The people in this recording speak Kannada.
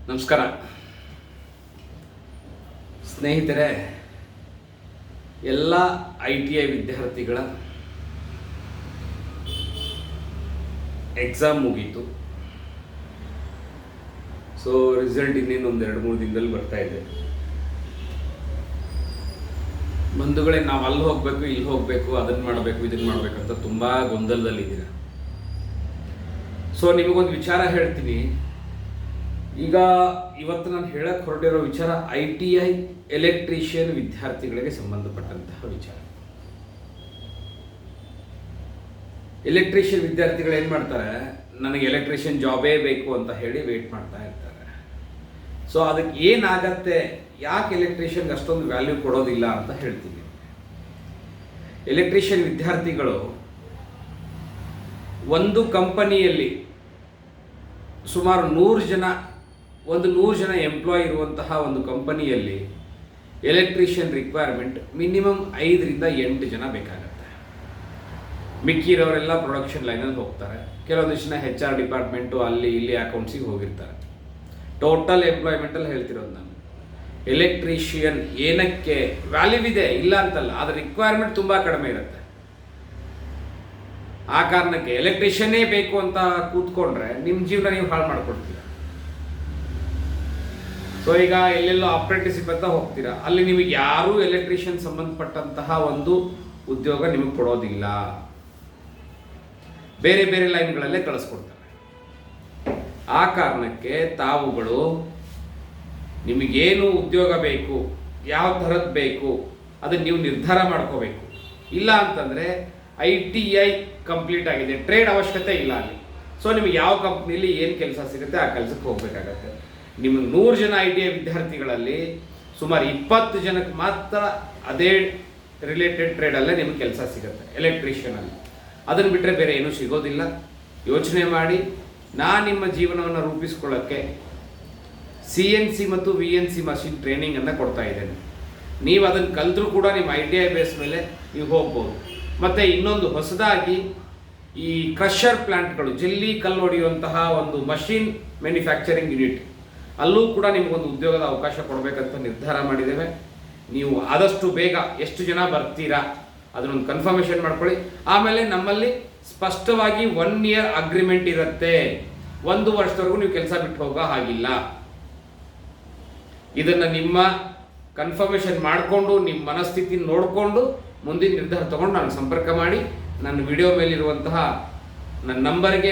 ನಮಸ್ಕಾರ ಸ್ನೇಹಿತರೆ, ಎಲ್ಲ ITI ವಿದ್ಯಾರ್ಥಿಗಳ ಎಕ್ಸಾಮ್ ಮುಗೀತು. ಸೊ ರಿಸಲ್ಟ್ ಇನ್ನೇನು 2-3 ದಿನದಲ್ಲಿ ಬರ್ತಾ ಇದೆ. ಬಂಧುಗಳೇ, ನಾವು ಅಲ್ಲಿ ಹೋಗಬೇಕು, ಇಲ್ಲಿ ಹೋಗಬೇಕು, ಅದನ್ನು ಮಾಡಬೇಕು, ಇದನ್ನು ಮಾಡಬೇಕಂತ ತುಂಬ ಗೊಂದಲದಲ್ಲಿದ್ದೀರ. ಸೊ ನಿಮಗೊಂದು ವಿಚಾರ ಹೇಳ್ತೀನಿ. ಈಗ ಇವತ್ತು ನಾನು ಹೇಳಕ್ಕೆ ಹೊರಟಿರೋ ವಿಚಾರ ITI ಎಲೆಕ್ಟ್ರಿಷಿಯನ್ ವಿದ್ಯಾರ್ಥಿಗಳಿಗೆ ಸಂಬಂಧಪಟ್ಟಂತಹ ವಿಚಾರ. ಎಲೆಕ್ಟ್ರಿಷಿಯನ್ ವಿದ್ಯಾರ್ಥಿಗಳು ಏನು ಮಾಡ್ತಾರೆ, ನನಗೆ ಎಲೆಕ್ಟ್ರಿಷಿಯನ್ ಜಾಬೇ ಬೇಕು ಅಂತ ಹೇಳಿ ವೇಟ್ ಮಾಡ್ತಾ ಇರ್ತಾರೆ. ಸೊ ಅದಕ್ಕೆ ಏನಾಗತ್ತೆ, ಯಾಕೆ ಎಲೆಕ್ಟ್ರಿಷಿಯನ್ಗೆ ಅಷ್ಟೊಂದು ವ್ಯಾಲ್ಯೂ ಕೊಡೋದಿಲ್ಲ ಅಂತ ಹೇಳ್ತೀನಿ. ಎಲೆಕ್ಟ್ರಿಷಿಯನ್ ವಿದ್ಯಾರ್ಥಿಗಳು ಒಂದು ಕಂಪನಿಯಲ್ಲಿ ಸುಮಾರು 100 ಜನ ಎಂಪ್ಲಾಯ್ ಇರುವಂತಹ ಒಂದು ಕಂಪನಿಯಲ್ಲಿ ಎಲೆಕ್ಟ್ರಿಷಿಯನ್ ರಿಕ್ವೈರ್ಮೆಂಟ್ ಮಿನಿಮಮ್ 5ರಿಂದ 8 ಜನ ಬೇಕಾಗುತ್ತೆ. ಮಿಕ್ಕಿರೋರೆಲ್ಲ ಪ್ರೊಡಕ್ಷನ್ ಲೈನಲ್ಲಿ ಹೋಗ್ತಾರೆ. ಕೆಲವೊಂದಿಷ್ಟು ಜನ HR ಡಿಪಾರ್ಟ್ಮೆಂಟು ಅಲ್ಲಿ ಇಲ್ಲಿ ಅಕೌಂಟ್ಸಿಗೆ ಹೋಗಿರ್ತಾರೆ. ಟೋಟಲ್ ಎಂಪ್ಲಾಯ್ಮೆಂಟಲ್ಲಿ ಹೇಳ್ತಿರೋದು ನಾನು. ಎಲೆಕ್ಟ್ರಿಷಿಯನ್ ಏನಕ್ಕೆ ವ್ಯಾಲ್ಯೂ ಇದೆ, ಇಲ್ಲ ಅಂತಲ್ಲ, ಅದರ ರಿಕ್ವೈರ್ಮೆಂಟ್ ತುಂಬ ಕಡಿಮೆ ಇರುತ್ತೆ. ಆ ಕಾರಣಕ್ಕೆ ಎಲೆಕ್ಟ್ರಿಷಿಯನ್ನೇ ಬೇಕು ಅಂತ ಕೂತ್ಕೊಂಡ್ರೆ ನಿಮ್ಮ ಜೀವನ ನೀವು ಹಾಳು ಮಾಡ್ಕೊಡ್ತೀರ. ಸೊ ಈಗ ಎಲ್ಲೆಲ್ಲೋ ಅಪ್ರೆಂಟಿಸಿಪ್ ಅಂತ ಹೋಗ್ತೀರಾ, ಅಲ್ಲಿ ನಿಮಗೆ ಯಾರೂ ಎಲೆಕ್ಟ್ರಿಷಿಯನ್ ಸಂಬಂಧಪಟ್ಟಂತಹ ಒಂದು ಉದ್ಯೋಗ ನಿಮಗೆ ಕೊಡೋದಿಲ್ಲ. ಬೇರೆ ಬೇರೆ ಲೈನ್ಗಳಲ್ಲೇ ಕಳಿಸ್ಕೊಡ್ತಾರೆ. ಆ ಕಾರಣಕ್ಕೆ ತಾವುಗಳು ನಿಮಗೇನು ಉದ್ಯೋಗ ಬೇಕು, ಯಾವ ಥರದ್ದು ಬೇಕು, ಅದನ್ನು ನೀವು ನಿರ್ಧಾರ ಮಾಡ್ಕೋಬೇಕು. ಇಲ್ಲ ಅಂತಂದರೆ ITI ಕಂಪ್ಲೀಟ್ ಆಗಿದೆ, ಟ್ರೇಡ್ ಅವಶ್ಯಕತೆ ಇಲ್ಲ ಅಲ್ಲಿ. ಸೊ ನಿಮಗೆ ಯಾವ ಕಂಪ್ನಿಲಿ ಏನು ಕೆಲಸ ಸಿಗುತ್ತೆ ಆ ಕೆಲಸಕ್ಕೆ ಹೋಗಬೇಕಾಗತ್ತೆ. ನಿಮಗೆ 100 ಜನ ITI ವಿದ್ಯಾರ್ಥಿಗಳಲ್ಲಿ ಸುಮಾರು 20 ಜನಕ್ಕೆ ಮಾತ್ರ ಅದೇ ರಿಲೇಟೆಡ್ ಟ್ರೇಡಲ್ಲೇ ನಿಮಗೆ ಕೆಲಸ ಸಿಗುತ್ತೆ ಎಲೆಕ್ಟ್ರಿಷಿಯನಲ್ಲಿ. ಅದನ್ನು ಬಿಟ್ಟರೆ ಬೇರೆ ಏನೂ ಸಿಗೋದಿಲ್ಲ. ಯೋಚನೆ ಮಾಡಿ. ನಾನು ನಿಮ್ಮ ಜೀವನವನ್ನು ರೂಪಿಸ್ಕೊಳ್ಳೋಕ್ಕೆ CNC ಮತ್ತು VNC ಮಷಿನ್ ಟ್ರೈನಿಂಗನ್ನು ಕೊಡ್ತಾ ಇದ್ದೇನೆ. ನೀವು ಅದನ್ನು ಕಲಿತರೂ ಕೂಡ ನಿಮ್ಮ ITI ಬೇಸ್ ಮೇಲೆ ನೀವು ಹೋಗ್ಬೋದು. ಮತ್ತು ಇನ್ನೊಂದು ಹೊಸದಾಗಿ ಈ ಕ್ರಷರ್ ಪ್ಲ್ಯಾಂಟ್ಗಳು, ಜಲ್ಲಿ ಕಲ್ಲು ಹೊಡೆಯುವಂತಹ ಒಂದು ಮಷಿನ್ ಮ್ಯಾನುಫ್ಯಾಕ್ಚರಿಂಗ್ ಯೂನಿಟ್, ಅಲ್ಲೂ ಕೂಡ ನಿಮಗೊಂದು ಉದ್ಯೋಗದ ಅವಕಾಶ ಕೊಡಬೇಕಂತ ನಿರ್ಧಾರ ಮಾಡಿದ್ದೇವೆ. ನೀವು ಆದಷ್ಟು ಬೇಗ ಎಷ್ಟು ಜನ ಬರ್ತೀರಾ ಅದನ್ನೊಂದು ಕನ್ಫರ್ಮೇಷನ್ ಮಾಡ್ಕೊಳ್ಳಿ. ಆಮೇಲೆ ನಮ್ಮಲ್ಲಿ ಸ್ಪಷ್ಟವಾಗಿ 1 year ಅಗ್ರಿಮೆಂಟ್ ಇರುತ್ತೆ. 1 ವರ್ಷದವರೆಗೂ ನೀವು ಕೆಲಸ ಬಿಟ್ಟು ಹೋಗೋ ಹಾಗಿಲ್ಲ. ಇದನ್ನು ನಿಮ್ಮ ಕನ್ಫರ್ಮೇಷನ್ ಮಾಡಿಕೊಂಡು ನಿಮ್ಮ ಮನಸ್ಥಿತಿ ನೋಡಿಕೊಂಡು ಮುಂದಿನ ನಿರ್ಧಾರ ತಗೊಂಡು ನನಗೆ ಸಂಪರ್ಕ ಮಾಡಿ. ನನ್ನ ವಿಡಿಯೋ ಮೇಲಿರುವಂತಹ ನನ್ನ ನಂಬರ್ಗೆ